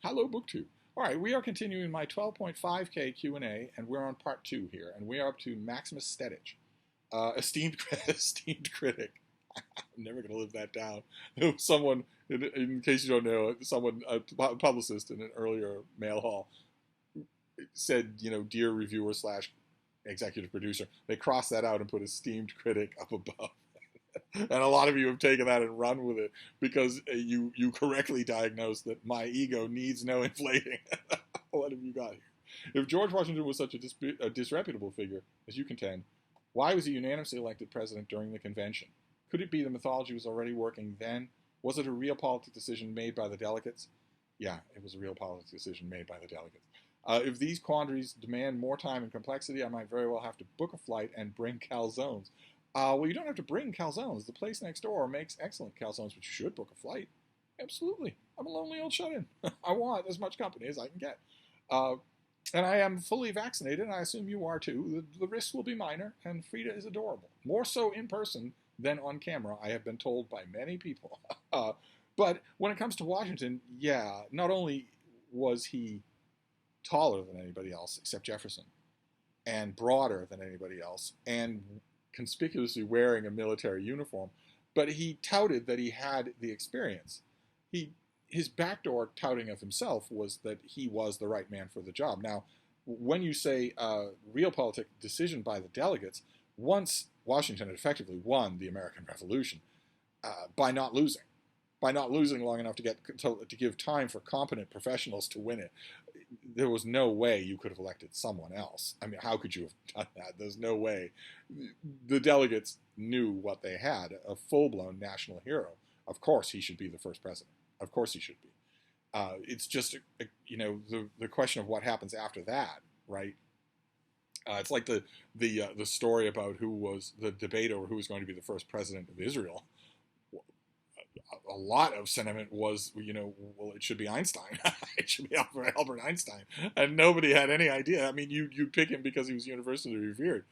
Hello, BookTube. All right, we are continuing my 12.5K Q&A, and we're on part 2 here, and we are up to Maximus Stedich, esteemed critic. I'm never going to live that down. Someone, in case you don't know, a publicist in an earlier mail haul said, dear reviewer slash executive producer. They crossed that out and put esteemed critic up above. And a lot of you have taken that and run with it because you correctly diagnosed that my ego needs no inflating. What have you got here? If George Washington was such a disreputable figure, as you contend, why was he unanimously elected president during the convention? Could it be the mythology was already working then? Was it a real political decision made by the delegates? Yeah, it was a real political decision made by the delegates. If these quandaries demand more time and complexity, I might very well have to book a flight and bring calzones. Well, you don't have to bring calzones. The place next door makes excellent calzones, but you should book a flight. Absolutely. I'm a lonely old shut-in. I want as much company as I can get. And I am fully vaccinated, and I assume you are too. The risks will be minor, and Frida is adorable. More so in person than on camera, I have been told by many people. But when it comes to Washington, yeah, not only was he taller than anybody else except Jefferson, and broader than anybody else, and conspicuously wearing a military uniform, but he touted that he had the experience. His backdoor touting of himself was that he was the right man for the job. Now, when you say realpolitik decision by the delegates, once Washington had effectively won the American Revolution by not losing long enough to give time for competent professionals to win it. There was no way you could have elected someone else. I mean, how could you have done that? There's no way. The delegates knew what they had, a full-blown national hero. Of course he should be the first president. Of course he should be. It's just, the question of what happens after that, right? It's like the story about who was the debate over who was going to be the first president of Israel. A lot of sentiment was, well, it should be Einstein. It should be Albert Einstein. And nobody had any idea. I mean, you'd pick him because he was universally revered.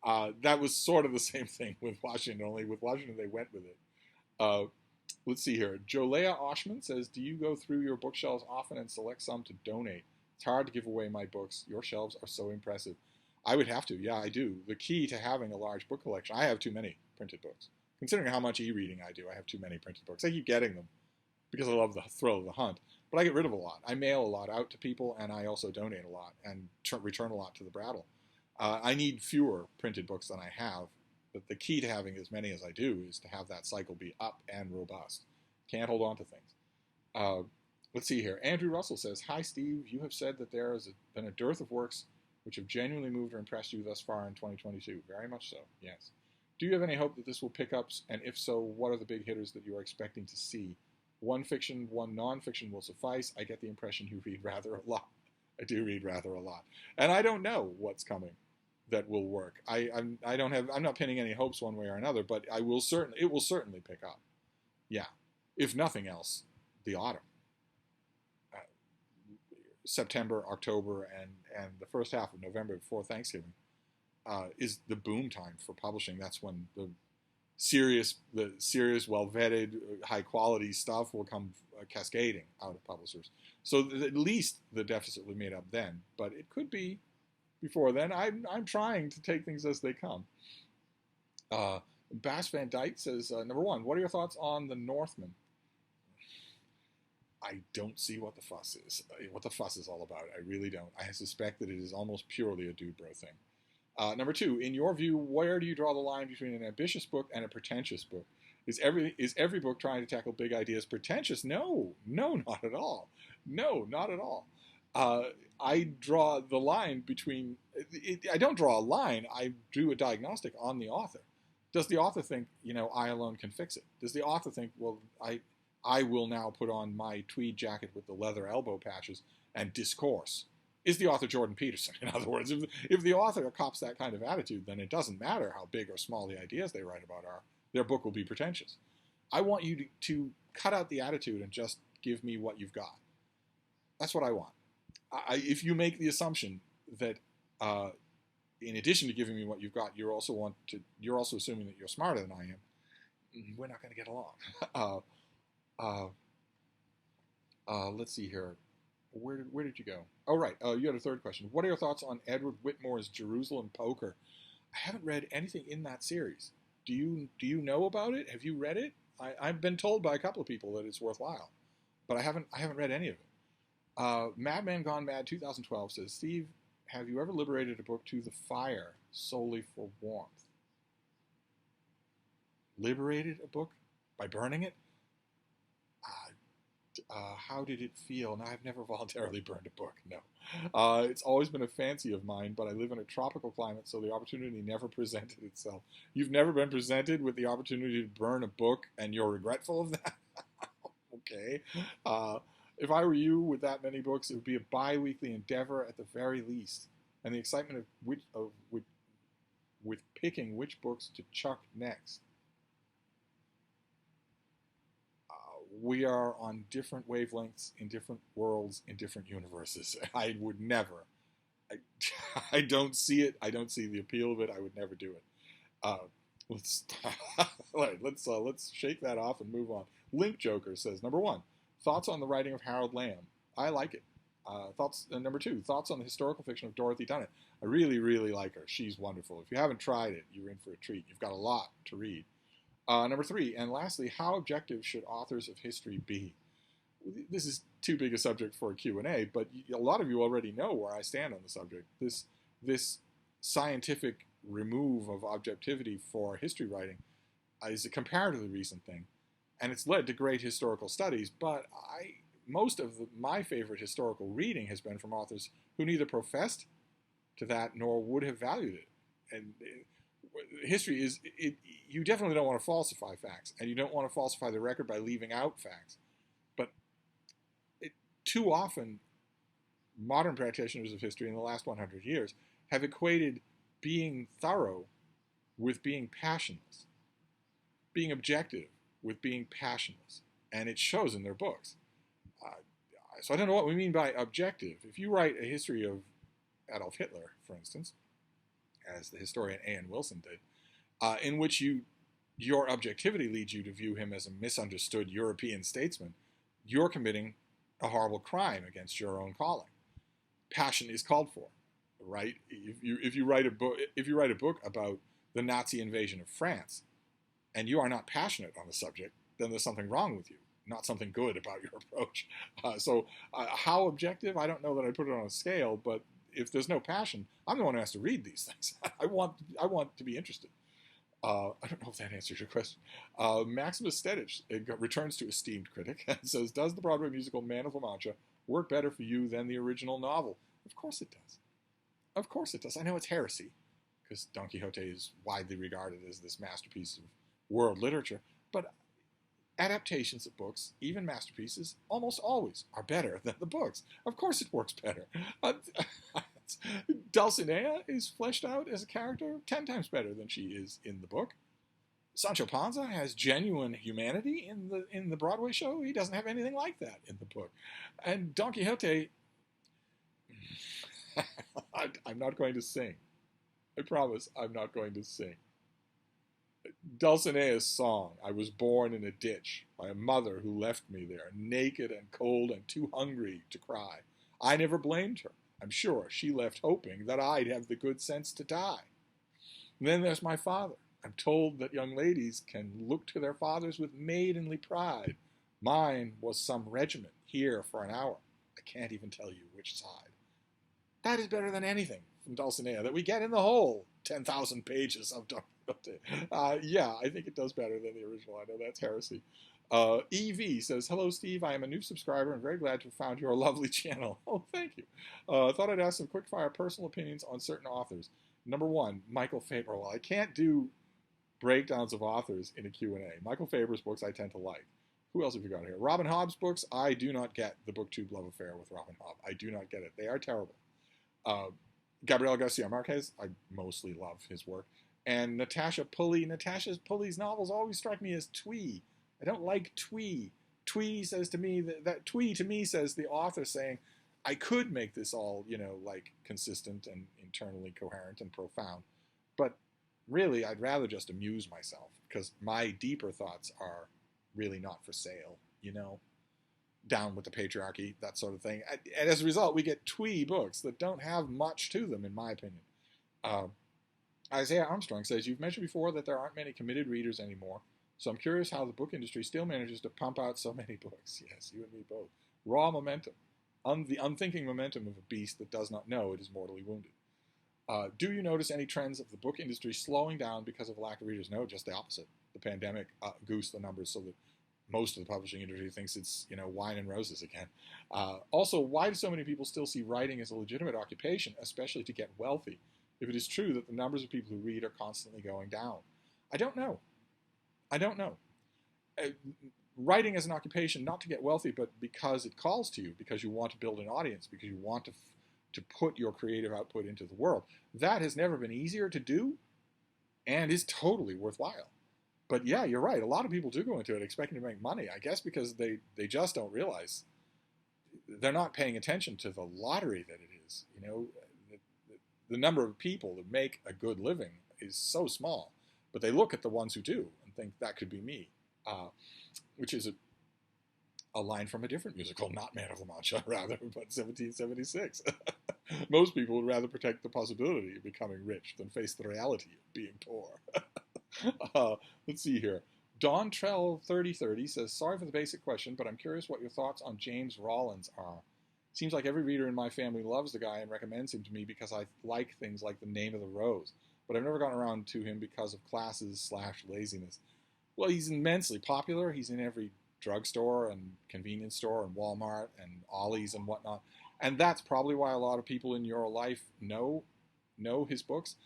That was sort of the same thing with Washington, only with Washington they went with it. Let's see here. Jolea Oshman says, do you go through your bookshelves often and select some to donate? It's hard to give away my books. Your shelves are so impressive. I would have to. Yeah, I do. The key to having a large book collection, I have too many printed books. Considering how much e-reading I do, I have too many printed books. I keep getting them because I love the thrill of the hunt. But I get rid of a lot. I mail a lot out to people, and I also donate a lot and return a lot to the Brattle. I need fewer printed books than I have. But the key to having as many as I do is to have that cycle be up and robust. Can't hold on to things. Let's see here. Andrew Russell says, hi, Steve. You have said that there has been a dearth of works which have genuinely moved or impressed you thus far in 2022. Very much so, yes. Do you have any hope that this will pick up? And if so, what are the big hitters that you are expecting to see? One fiction, one nonfiction will suffice. I get the impression you read rather a lot. I do read rather a lot. And I don't know what's coming that will work. I'm not pinning any hopes one way or another, but it will certainly pick up. Yeah. If nothing else, the autumn. September, October, and the first half of November before Thanksgiving. Is the boom time for publishing. That's when the serious, well-vetted, high-quality stuff will come cascading out of publishers. So at least the deficit will be made up then, but it could be before then. I'm trying to take things as they come. Bass Van Dyke says, number one, what are your thoughts on The Northman? I don't see what the fuss is all about. I really don't. I suspect that it is almost purely a dude bro thing. Number two, in your view, where do you draw the line between an ambitious book and a pretentious book? Is every book trying to tackle big ideas pretentious? No, not at all. No, not at all. I draw the line between. I don't draw a line. I do a diagnostic on the author. Does the author think, I alone can fix it? Does the author think, well, I will now put on my tweed jacket with the leather elbow patches and discourse? Is the author Jordan Peterson? In other words, if the author cops that kind of attitude, then it doesn't matter how big or small the ideas they write about are. Their book will be pretentious. I want you to cut out the attitude and just give me what you've got. That's what I want. If you make the assumption that in addition to giving me what you've got, you're also assuming that you're smarter than I am, we're not going to get along. Let's see here. Where did you go? Oh, right. You had a third question. What are your thoughts on Edward Whitmore's Jerusalem Poker? I haven't read anything in that series. Do you know about it? Have you read it? I've been told by a couple of people that it's worthwhile, but I haven't read any of it. Madman Gone Mad 2012 says, Steve, have you ever liberated a book to the fire solely for warmth? Liberated a book by burning it? How did it feel? No, I've never voluntarily burned a book. No. It's always been a fancy of mine, but I live in a tropical climate, so the opportunity never presented itself. You've never been presented with the opportunity to burn a book, and you're regretful of that? Okay. If I were you with that many books, it would be a bi-weekly endeavor at the very least. And the excitement with picking which books to chuck next. We are on different wavelengths in different worlds in different universes. I would never. I, I don't see it. I don't see the appeal of it. I would never do it. Uh, let's all right, let's shake that off and move on. Link Joker says, number one, thoughts on the writing of Harold Lamb. I like it. Thoughts. Number two, thoughts on the historical fiction of Dorothy Dunnet. I really, really like her. She's wonderful. If you haven't tried it, you're in for a treat. You've got a lot to read. Number three, and lastly, how objective should authors of history be? This is too big a subject for a Q&A, but a lot of you already know where I stand on the subject. This scientific remove of objectivity for history writing is a comparatively recent thing, and it's led to great historical studies, but most of my favorite historical reading has been from authors who neither professed to that nor would have valued it. And history is, you definitely don't want to falsify facts, and you don't want to falsify the record by leaving out facts. But too often, modern practitioners of history in the last 100 years have equated being thorough with being passionless, being objective with being passionless, and it shows in their books. So I don't know what we mean by objective. If you write a history of Adolf Hitler, for instance, as the historian A.N. Wilson did, in which your objectivity leads you to view him as a misunderstood European statesman, you're committing a horrible crime against your own calling. Passion is called for, right? If you write a book about the Nazi invasion of France, and you are not passionate on the subject, then there's something wrong with you, not something good about your approach. How objective? I don't know that I'd put it on a scale, but if there's no passion, I'm the one who has to read these things. I want to be interested. I don't know if that answers your question. Maximus Stedich returns to esteemed critic and says, does the Broadway musical Man of La Mancha work better for you than the original novel? Of course it does. Of course it does. I know it's heresy, because Don Quixote is widely regarded as this masterpiece of world literature, but adaptations of books, even masterpieces, almost always are better than the books. Of course it works better. Dulcinea is fleshed out as a character 10 times better than she is in the book. Sancho Panza has genuine humanity in the Broadway show. He doesn't have anything like that in the book. And Don Quixote, I'm not going to sing. I promise I'm not going to sing. Dulcinea's song, I was born in a ditch by a mother who left me there, naked and cold and too hungry to cry. I never blamed her. I'm sure she left hoping that I'd have the good sense to die. And then there's my father. I'm told that young ladies can look to their fathers with maidenly pride. Mine was some regiment here for an hour. I can't even tell you which side. That is better than anything from Dulcinea that we get in the whole 10,000 pages of Don Quixote. Yeah, I think it does better than the original. I know that's heresy. EV says, hello, Steve. I am a new subscriber and very glad to have found your lovely channel. Oh, thank you. Thought I'd ask some quick-fire personal opinions on certain authors. Number one, Michael Faber. Well, I can't do breakdowns of authors in a Q&A. Michael Faber's books I tend to like. Who else have you got here? Robin Hobb's books. I do not get the BookTube love affair with Robin Hobb. I do not get it. They are terrible. Gabriel Garcia Marquez, I mostly love his work. And Natasha Pulley. Natasha Pulley's novels always strike me as twee. I don't like twee. Twee says to me that twee to me says the author saying, I could make this all, like consistent and internally coherent and profound. But really, I'd rather just amuse myself because my deeper thoughts are really not for sale, down with the patriarchy, that sort of thing. And as a result, we get twee books that don't have much to them, in my opinion. Uh, Isaiah Armstrong says, you've mentioned before that there aren't many committed readers anymore, so I'm curious how the book industry still manages to pump out so many books. Yes, you and me both. Raw momentum. The unthinking momentum of a beast that does not know it is mortally wounded. Do you notice any trends of the book industry slowing down because of lack of readers? No, just the opposite. The pandemic goosed the numbers so that most of the publishing industry thinks it's, wine and roses again. Also, why do so many people still see writing as a legitimate occupation, especially to get wealthy, if it is true that the numbers of people who read are constantly going down? I don't know. Writing as an occupation, not to get wealthy, but because it calls to you, because you want to build an audience, because you want to put your creative output into the world. That has never been easier to do and is totally worthwhile. But yeah, you're right. A lot of people do go into it expecting to make money, I guess because they just don't realize. They're not paying attention to the lottery that it is. The number of people that make a good living is so small, but they look at the ones who do and think that could be me, which is a line from a different musical, not Man of La Mancha, rather, but 1776. Most people would rather protect the possibility of becoming rich than face the reality of being poor. Let's see here. Don Trell 3030 says, sorry for the basic question, but I'm curious what your thoughts on James Rollins are. Seems like every reader in my family loves the guy and recommends him to me because I like things like The Name of the Rose, but I've never gotten around to him because of classes/laziness. Well, he's immensely popular. He's in every drugstore and convenience store and Walmart and Ollie's and whatnot. And that's probably why a lot of people in your life know his books.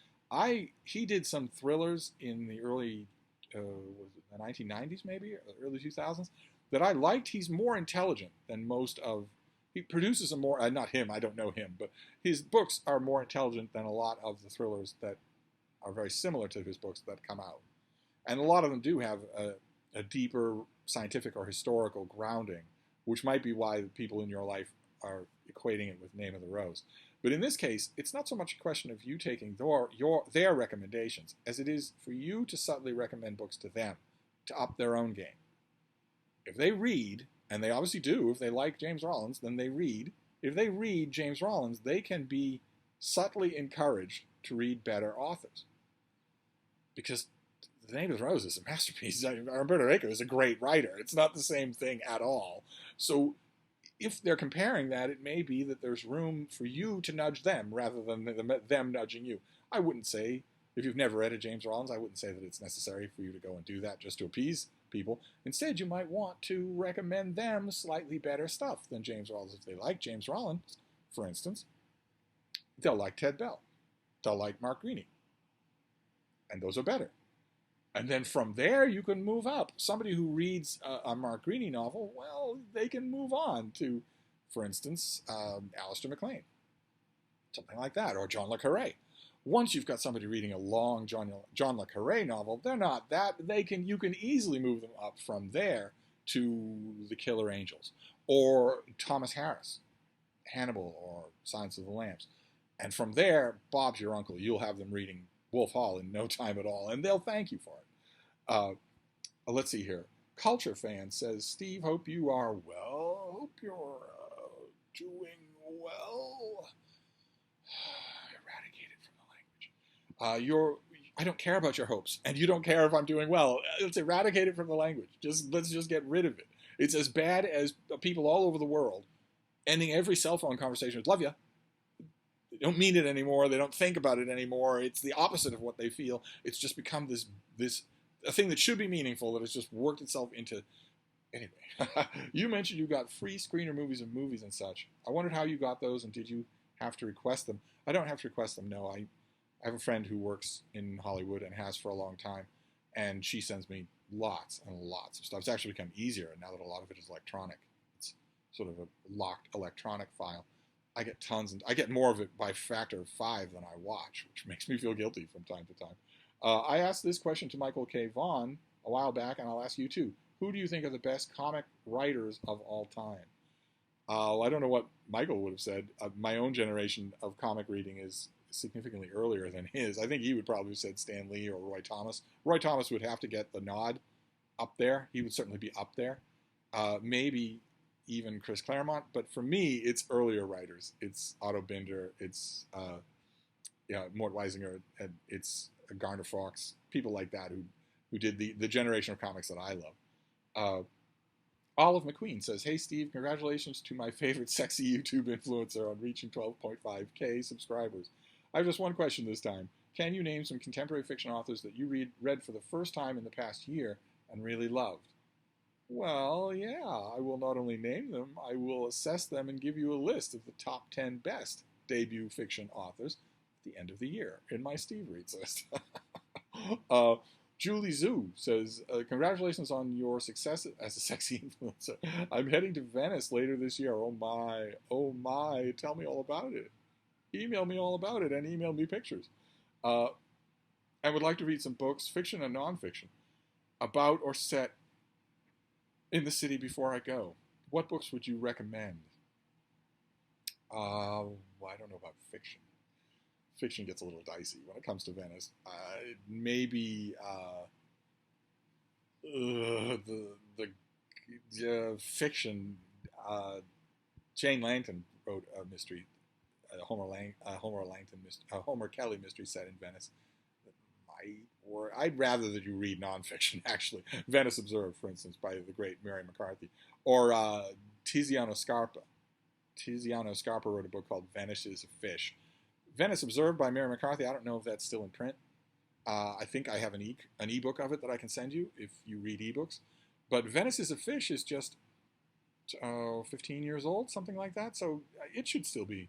He did some thrillers in the early was it the 1990s maybe, or the early 2000s, that I liked. He's more intelligent than most of. He produces a more not him. I don't know him, but his books are more intelligent than a lot of the thrillers that are very similar to his books that come out, and a lot of them do have a deeper scientific or historical grounding, which might be why the people in your life are equating it with Name of the Rose. But in this case, it's not so much a question of you taking their recommendations as it is for you to subtly recommend books to them to up their own game. If they read, and they obviously do, if they like James Rollins, then they read. If they read James Rollins, they can be subtly encouraged to read better authors. Because The Name of the Rose is a masterpiece. Umberto Eco is a great writer. It's not the same thing at all. So if they're comparing that, it may be that there's room for you to nudge them rather than them nudging you. I wouldn't say, if you've never read a James Rollins, I wouldn't say that it's necessary for you to go and do that just to appease people. Instead, you might want to recommend them slightly better stuff than James Rollins. If they like James Rollins, for instance, they'll like Ted Bell. They'll like Mark Greaney. And those are better. And then from there, you can move up. Somebody who reads a Mark Greaney novel, well, they can move on to, for instance, Alistair MacLean. Something like that, or John le Carré. Once you've got somebody reading a long John le Carré novel, they're not that. You can easily move them up from there to The Killer Angels, or Thomas Harris, Hannibal, or Silence of the Lambs. And from there, Bob's your uncle. You'll have them reading Wolf Hall in no time at all, and they'll thank you for it. Let's see here. Culture Fan says, Steve, hope you are well. Hope you're doing well. Eradicated from the language. I don't care about your hopes, and you don't care if I'm doing well. It's eradicated from the language. Let's just get rid of it. It's as bad as people all over the world ending every cell phone conversation with "love ya." They don't mean it anymore. They don't think about it anymore. It's the opposite of what they feel. It's just become this a thing that should be meaningful that has just worked itself into. Anyway, you mentioned you got free screener movies of movies and such. I wondered how you got those, and did you have to request them? I don't have to request them, no. I have a friend who works in Hollywood and has for a long time, and she sends me lots and lots of stuff. It's actually become easier now that a lot of it is electronic. It's sort of a locked electronic file. I get tons, and I get more of it by factor of 5 than I watch, which makes me feel guilty from time to time. I asked this question to Michael K. Vaughan a while back, and I'll ask you too. Who do you think are the best comic writers of all time? I don't know what Michael would have said. My own generation of comic reading is significantly earlier than his. I think he would probably have said Stan Lee or Roy Thomas. Roy Thomas would have to get the nod up there. He would certainly be up there. Maybe even Chris Claremont, but for me, it's earlier writers. It's Otto Binder. It's Mort Weisinger, and it's Garner Fox, people like that who did the generation of comics that I love. Uh, Olive McQueen says, "Hey Steve, congratulations to my favorite sexy YouTube influencer on reaching 12.5k subscribers. I have just one question this time. Can you name some contemporary fiction authors that you read for the first time in the past year and really loved?" Well, yeah, I will not only name them, I will assess them and give you a list of the top 10 best debut fiction authors at the end of the year in my Steve Reads list. uh, Julie Zhu says, congratulations on your success as a sexy influencer. I'm heading to Venice later this year. Oh my, tell me all about it. Email me all about it and email me pictures. I would like to read some books, fiction and nonfiction, about or set in the city before I go. What books would you recommend? I don't know about fiction. Fiction gets a little dicey when it comes to Venice. Maybe the fiction. Jane Langton wrote a mystery, Homer Kelly mystery set in Venice. Or I'd rather that you read nonfiction, actually. Venice Observed, for instance, by the great Mary McCarthy. Or Tiziano Scarpa. Tiziano Scarpa wrote a book called Venice is a Fish. Venice Observed by Mary McCarthy, I don't know if that's still in print. I think I have an ebook of it that I can send you if you read ebooks. But Venice is a Fish is just 15 years old, something like that. So it should still be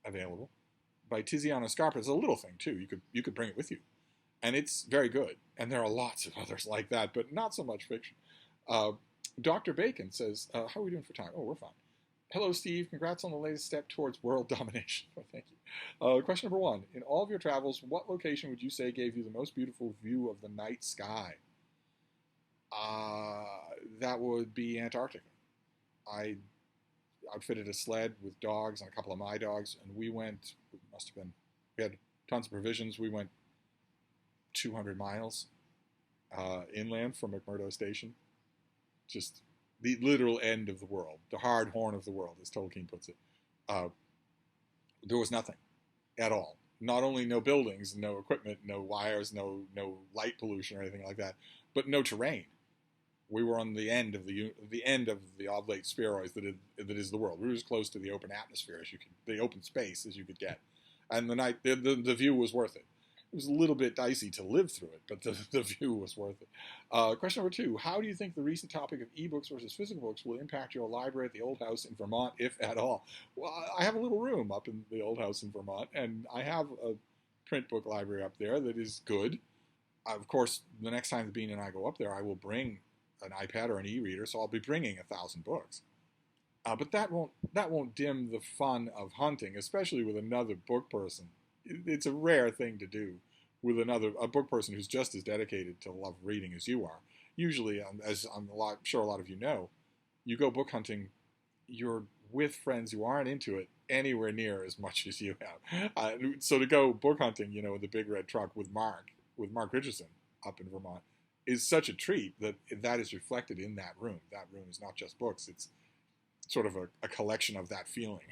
available. By Tiziano Scarpa. It's a little thing, too. You could bring it with you. And it's very good. And there are lots of others like that, but not so much fiction. Dr. Bacon says, how are we doing for time? Oh, we're fine. Hello, Steve. Congrats on the latest step towards world domination. Oh, thank you. Question number 1. In all of your travels, what location would you say gave you the most beautiful view of the night sky? That would be Antarctica. I outfitted a sled with dogs and a couple of my dogs, and we had tons of provisions. We went 200 miles inland from McMurdo Station. Just the literal end of the world, the hard horn of the world, as Tolkien puts it. There was nothing at all. Not only no buildings, no equipment, no wires, no light pollution or anything like that, but no terrain. We were on the end of the oblate spheroids that is the world. We were as close to the open atmosphere the open space as you could get, and the view was worth it. It was a little bit dicey to live through it, but the view was worth it. Question number 2. How do you think the recent topic of ebooks versus physical books will impact your library at the old house in Vermont, if at all? Well, I have a little room up in the old house in Vermont, and I have a print book library up there that is good. Of course, the next time the Bean and I go up there, I will bring an iPad or an e-reader, so I'll be bringing 1,000 books. But that won't dim the fun of hunting, especially with another book person. It's a rare thing to do with a book person who's just as dedicated to love reading as you are. Usually, as sure a lot of you know, you go book hunting, you're with friends who aren't into it anywhere near as much as you have. So to go book hunting, in the big red truck with Mark Richardson up in Vermont, is such a treat that is reflected in that room. That room is not just books; it's sort of a collection of that feeling.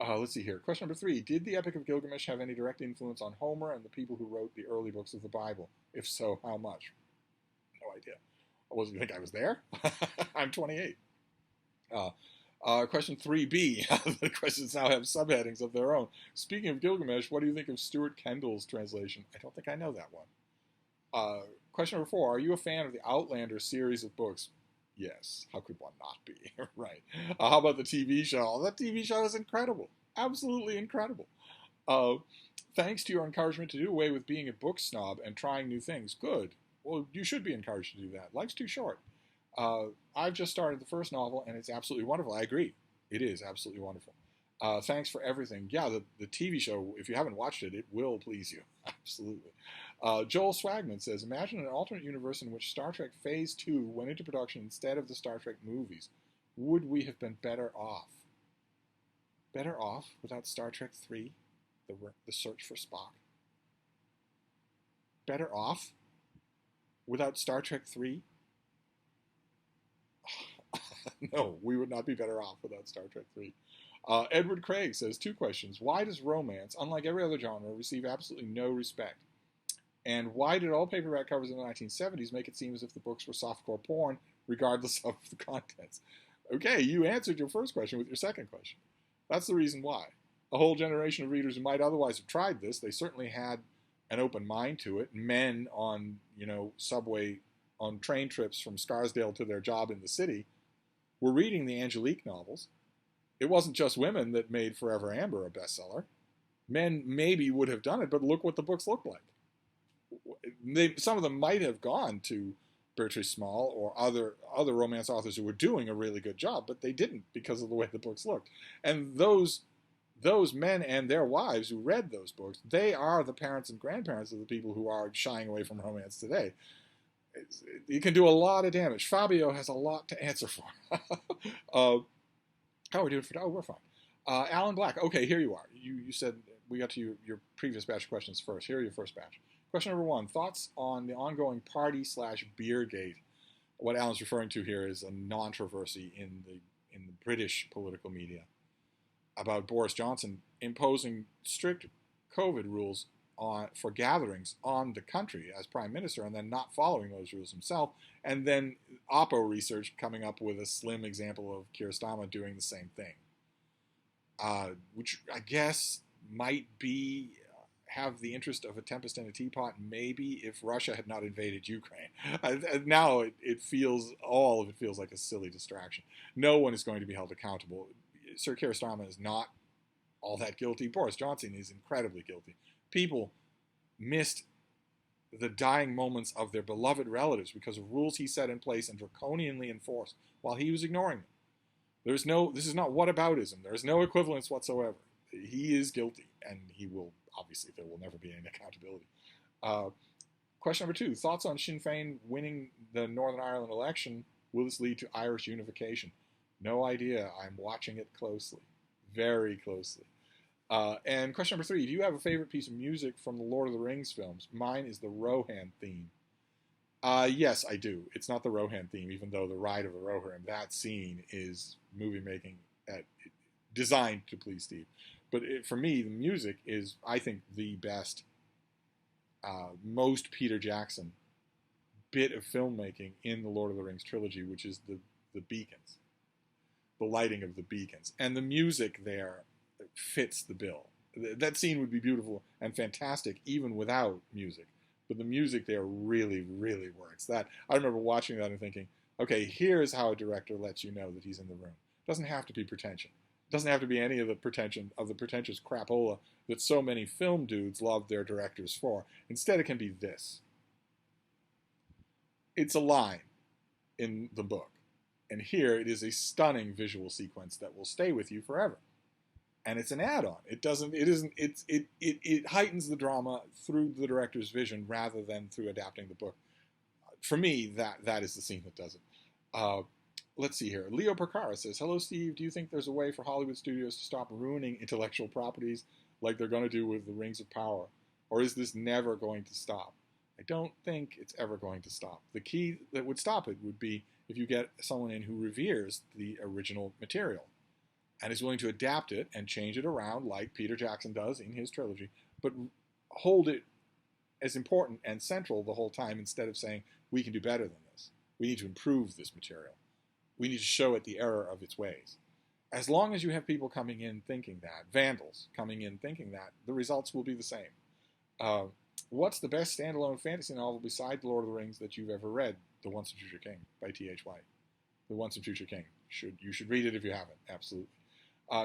Let's see here. Question number 3. Did the Epic of Gilgamesh have any direct influence on Homer and the people who wrote the early books of the Bible? If so, how much? No idea. You think I was there? I'm 28. Question 3B. The questions now have subheadings of their own. Speaking of Gilgamesh, what do you think of Stuart Kendall's translation? I don't think I know that one. Question number 4. Are you a fan of the Outlander series of books? Yes. How could one not be? Right. How about the TV show? That TV show is incredible. Absolutely incredible. Thanks to your encouragement to do away with being a book snob and trying new things. Good. Well, you should be encouraged to do that. Life's too short. I've just started the first novel, and it's absolutely wonderful. I agree. It is absolutely wonderful. Thanks for everything. Yeah, the TV show, if you haven't watched it, it will please you. Absolutely. Joel Swagman says, imagine an alternate universe in which Star Trek Phase 2 went into production instead of the Star Trek movies. Would we have been better off? Better off without Star Trek 3, the search for Spock? Better off without Star Trek 3? No, we would not be better off without Star Trek 3. Edward Craig says, two questions. Why does romance, unlike every other genre, receive absolutely no respect? And why did all paperback covers in the 1970s make it seem as if the books were softcore porn, regardless of the contents? Okay, you answered your first question with your second question. That's the reason why. A whole generation of readers who might otherwise have tried this, they certainly had an open mind to it. Men on, subway, on train trips from Scarsdale to their job in the city were reading the Angelique novels. It wasn't just women that made Forever Amber a bestseller. Men maybe would have done it, but look what the books look like. Some of them might have gone to Bertrice Small or other romance authors who were doing a really good job, but they didn't because of the way the books looked. And those men and their wives who read those books, they are the parents and grandparents of the people who are shying away from romance today. You can do a lot of damage. Fabio has a lot to answer for. How are we doing for? Oh, we're fine. Alan Black. Okay, here you are. You said we got to your previous batch of questions first. Here are your first batch. Question number one: thoughts on the ongoing party/beergate? What Alan's referring to here is a non-controversy in the British political media about Boris Johnson imposing strict COVID rules for gatherings on the country as prime minister, and then not following those rules himself, and then Oppo research coming up with a slim example of Keir Starmer doing the same thing, which I guess might have the interest of a tempest in a teapot, maybe, if Russia had not invaded Ukraine. Now it feels like a silly distraction. No one is going to be held accountable. Sir Keir Starmer is not all that guilty. Boris Johnson is incredibly guilty. People missed the dying moments of their beloved relatives because of rules he set in place and draconianly enforced while he was ignoring them. This is not whataboutism. There is no equivalence whatsoever. He is guilty, and there will never be any accountability. Question number two, thoughts on Sinn Féin winning the Northern Ireland election? Will this lead to Irish unification? No idea. I'm watching it closely. Very closely. And question number three, do you have a favorite piece of music from the Lord of the Rings films? Mine is the Rohan theme. Yes, I do. It's not the Rohan theme, even though the Ride of the Rohan, that scene is movie making designed to please Steve. But for me, the music is, I think, the best, most Peter Jackson bit of filmmaking in the Lord of the Rings trilogy, which is the beacons, the lighting of the beacons. And the music there fits the bill. That scene would be beautiful and fantastic even without music. But the music there really, really works. I remember watching that and thinking, okay, here's how a director lets you know that he's in the room. It doesn't have to be pretension. It doesn't have to be any of the pretentious crapola that so many film dudes love their directors for. Instead, it can be this. It's a line in the book. And here it is a stunning visual sequence that will stay with you forever. And it's an add-on. It heightens the drama through the director's vision rather than through adapting the book. For me, that is the scene that does it. Let's see here. Leo Percara says, hello, Steve. Do you think there's a way for Hollywood studios to stop ruining intellectual properties like they're going to do with the Rings of Power? Or is this never going to stop? I don't think it's ever going to stop. The key that would stop it would be if you get someone in who reveres the original material and is willing to adapt it and change it around like Peter Jackson does in his trilogy, but hold it as important and central the whole time instead of saying, we can do better than this. We need to improve this material. We need to show it the error of its ways. As long as you have people coming in thinking that, vandals coming in thinking that, the results will be the same. What's the best standalone fantasy novel beside The Lord of the Rings that you've ever read? The Once and Future King by T.H. White. The Once and Future King. You should read it if you haven't. Absolutely.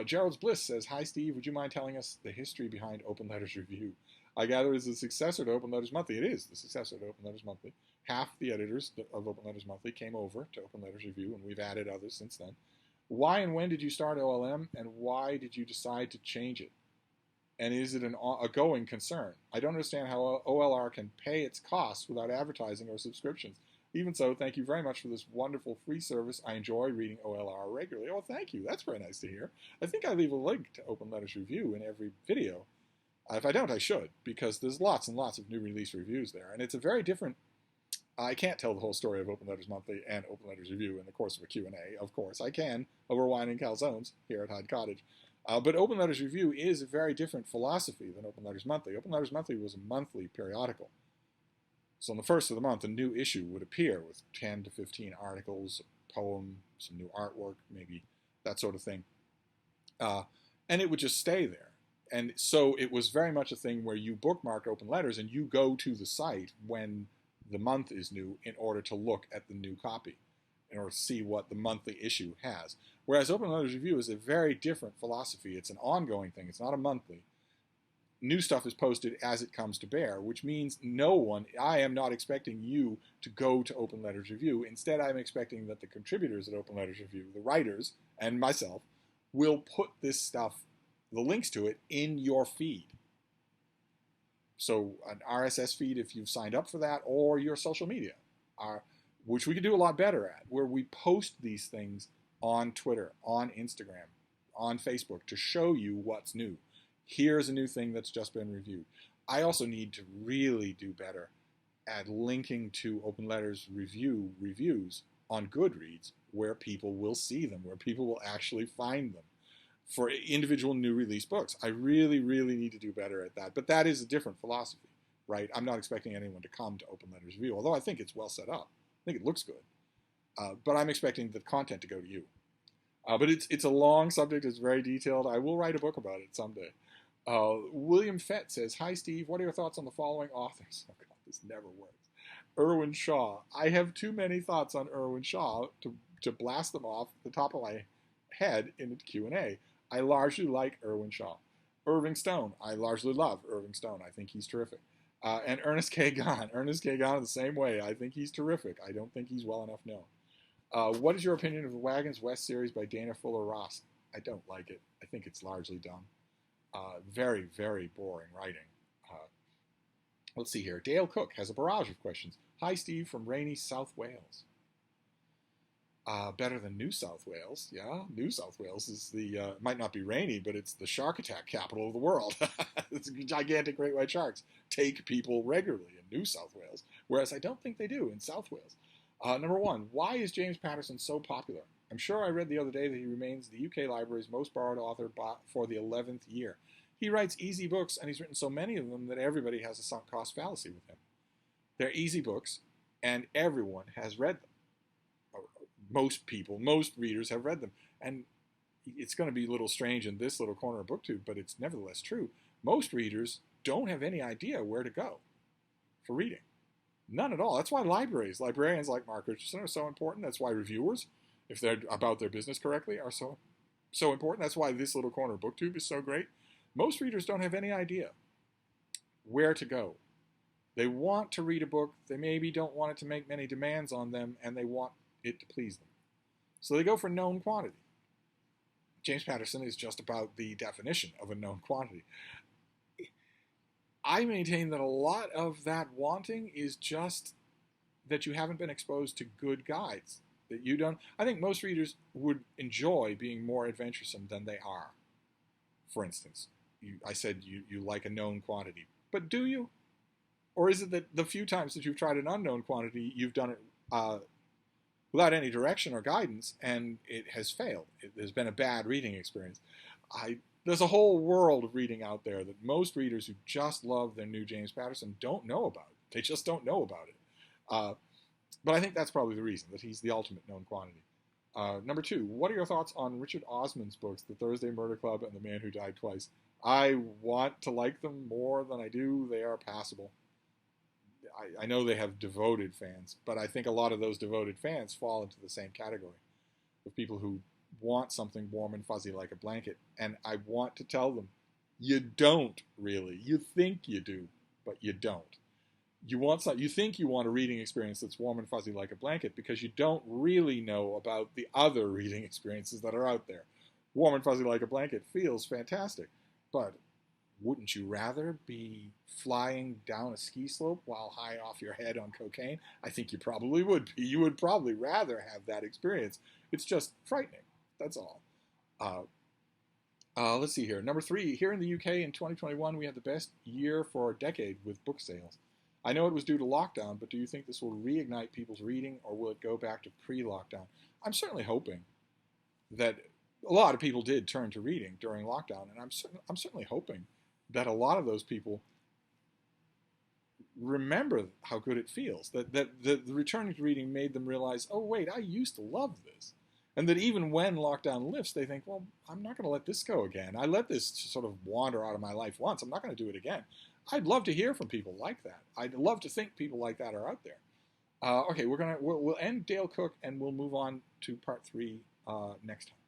Gerald's Bliss says, hi, Steve. Would you mind telling us the history behind Open Letters Review? I gather it's the successor to Open Letters Monthly. It is the successor to Open Letters Monthly. Half the editors of Open Letters Monthly came over to Open Letters Review, and we've added others since then. Why and when did you start OLM, and why did you decide to change it? And is it a going concern? I don't understand how OLR can pay its costs without advertising or subscriptions. Even so, thank you very much for this wonderful free service. I enjoy reading OLR regularly. Oh, thank you. That's very nice to hear. I think I leave a link to Open Letters Review in every video. If I don't, I should, because there's lots and lots of new release reviews there. And it's a very different I can't tell the whole story of Open Letters Monthly and Open Letters Review in the course of a Q&A. Of course, I can over wine and calzones here at Hyde Cottage. But Open Letters Review is a very different philosophy than Open Letters Monthly. Open Letters Monthly was a monthly periodical. So on the first of the month, a new issue would appear with 10 to 15 articles, a poem, some new artwork, maybe that sort of thing. And it would just stay there. And so it was very much a thing where you bookmark Open Letters and you go to the site when the month is new in order to look at the new copy, in order to see what the monthly issue has. Whereas Open Letters Review is a very different philosophy. It's an ongoing thing. It's not a monthly. New stuff is posted as it comes to bear, which means I am not expecting you to go to Open Letters Review. Instead, I'm expecting that the contributors at Open Letters Review, the writers, and myself, will put this stuff, the links to it, in your feed. So an RSS feed if you've signed up for that, or your social media, which we can do a lot better at, where we post these things on Twitter, on Instagram, on Facebook to show you what's new. Here's a new thing that's just been reviewed. I also need to really do better at linking to Open Letters reviews on Goodreads, where people will see them, where people will actually find them. For individual new release books, I really, really need to do better at that. But that is a different philosophy, right? I'm not expecting anyone to come to Open Letters Review, although I think it's well set up. I think it looks good. But I'm expecting the content to go to you. But it's a long subject. It's very detailed. I will write a book about it someday. William Fett says, "Hi, Steve. What are your thoughts on the following authors?" Oh, God, this never works. Irwin Shaw. I have too many thoughts on Irwin Shaw to blast them off the top of my head in the Q&A. I largely like Irwin Shaw. Irving Stone. I largely love Irving Stone. I think he's terrific. And Ernest K. Gahn. Ernest K. Gahn the same way. I think he's terrific. I don't think he's well enough known. What is your opinion of the Wagons West series by Dana Fuller Ross? I don't like it. I think it's largely dumb. Very, very boring writing. Let's see here. Dale Cook has a barrage of questions. Hi, Steve, from rainy South Wales. Better than New South Wales. Yeah, New South Wales is might not be rainy, but it's the shark attack capital of the world. It's gigantic great white sharks take people regularly in New South Wales, whereas I don't think they do in South Wales. Number one, why is James Patterson so popular? I'm sure I read the other day that he remains the UK Library's most borrowed author for the 11th year. He writes easy books, and he's written so many of them that everybody has a sunk cost fallacy with him. They're easy books, and everyone has read them. Most readers have read them. And it's going to be a little strange in this little corner of BookTube, but it's nevertheless true. Most readers don't have any idea where to go for reading. None at all. That's why librarians like Mark Richardson are so important. That's why reviewers, if they're about their business correctly, are so important. That's why this little corner of BookTube is so great. Most readers don't have any idea where to go. They want to read a book. They maybe don't want it to make many demands on them, and they want it to please them. So they go for known quantity. James Patterson is just about the definition of a known quantity. I maintain that a lot of that wanting is just that you haven't been exposed to good guides. That you don't. I think most readers would enjoy being more adventuresome than they are. For instance, I said you like a known quantity, but do you? Or is it that the few times that you've tried an unknown quantity, you've done it without any direction or guidance, and it has failed? There's been a bad reading experience. There's a whole world of reading out there that most readers who just love their new James Patterson don't know about. They just don't know about it. But I think that's probably the reason, that he's the ultimate known quantity. Number two, what are your thoughts on Richard Osman's books, The Thursday Murder Club and The Man Who Died Twice? I want to like them more than I do. They are passable. I know they have devoted fans, but I think a lot of those devoted fans fall into the same category of people who want something warm and fuzzy like a blanket. And I want to tell them, you don't really. You think you do, but you don't. You think you want a reading experience that's warm and fuzzy like a blanket because you don't really know about the other reading experiences that are out there. Warm and fuzzy like a blanket feels fantastic, but wouldn't you rather be flying down a ski slope while high off your head on cocaine? I think you probably would be. You would probably rather have that experience. It's just frightening. That's all. Let's see here. Number three, here in the UK in 2021, we had the best year for a decade with book sales. I know it was due to lockdown, but do you think this will reignite people's reading, or will it go back to pre-lockdown? I'm certainly hoping that a lot of people did turn to reading during lockdown, and I'm certainly hoping that a lot of those people remember how good it feels. That the returning to reading made them realize, oh wait, I used to love this, and that even when lockdown lifts, they think, well, I'm not going to let this go again. I let this sort of wander out of my life once. I'm not going to do it again. I'd love to hear from people like that. I'd love to think people like that are out there. Okay, we'll end Dale Cook, and we'll move on to part 3 next time.